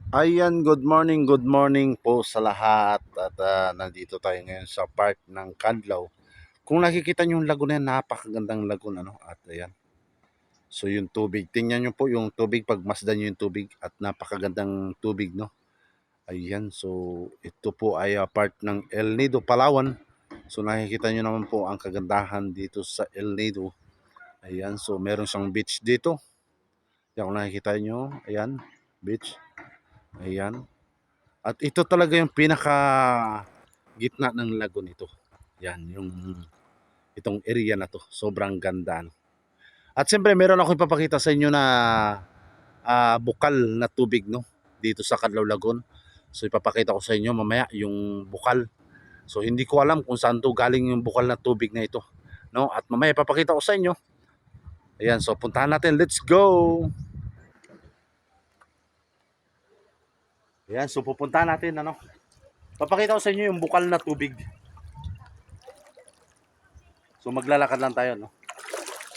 Ayan, good morning po sa lahat. At nandito tayo ngayon sa part ng Kadlaw. Kung nakikita niyo yung lagoon na yan, napakagandang lagoon. Ano? At ayan, so yung tubig, tingnan niyo po yung tubig, pagmasdan niyo yung tubig at napakagandang tubig. No? Ayan, so ito po ay part ng El Nido, Palawan. So nakikita niyo naman po ang kagandahan dito sa El Nido. Ayan, so meron siyang beach dito. Yan, kung nakikita niyo, ayan, beach. Ayan. At ito talaga yung pinaka gitna ng lagoon ito. Yan, yung itong area na to. Sobrang ganda. No? At siyempre, meron ako ipapakita sa inyo na bukal na tubig, no? Dito sa Kadlaw Lagoon. So ipapakita ko sa inyo mamaya yung bukal. So hindi ko alam kung saan to galing yung bukal na tubig na ito, no? At mamaya ipapakita ko sa inyo. Ayan, so puntahan natin. Let's go. Ayan, so pupuntahan natin, ano? Papakita ko sa inyo yung bukal na tubig. So maglalakad lang tayo, no?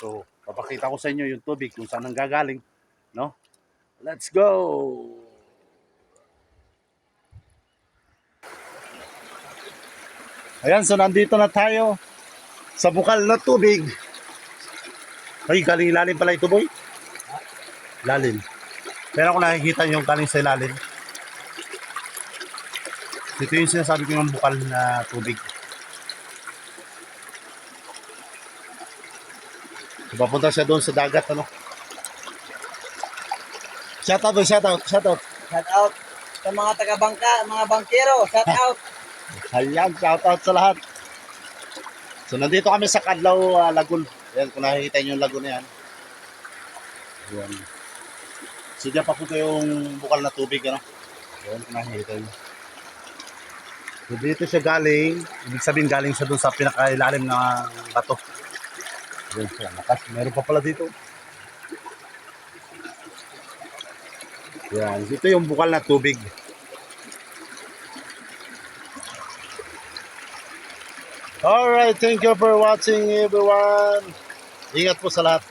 So, papakita ko sa inyo yung tubig kung saan nanggagaling, no? Let's go! Ayan, so nandito na tayo sa bukal na tubig. Ay, galing ilalim pala ito, boy. Lalim. Pero kung nakikita nyo yung galing sa ilalim, ito yung sinasabi ko ng bukal na tubig. So, papunta siya doon sa dagat, ano? Shout out, boy, shout out, shout out. Shout out sa mga taga-bangka, mga bangkero. Shout out. Ayan, shout out sa lahat. So, nandito kami sa Kadlaw Lagoon. Ayan, kung nakikita nyo yung lagoon na yan. Ayan. So, dyan papunta yung bukal na tubig, ano? Ayan, kung nakikita nyo. So, dito siya galing. Ibig sabihin, galing siya doon sa pinakailalim na bato. Ayan siya. Meron pa pala dito. Ayan, dito yung bukal na tubig. Alright, thank you for watching everyone. Ingat po sa lahat.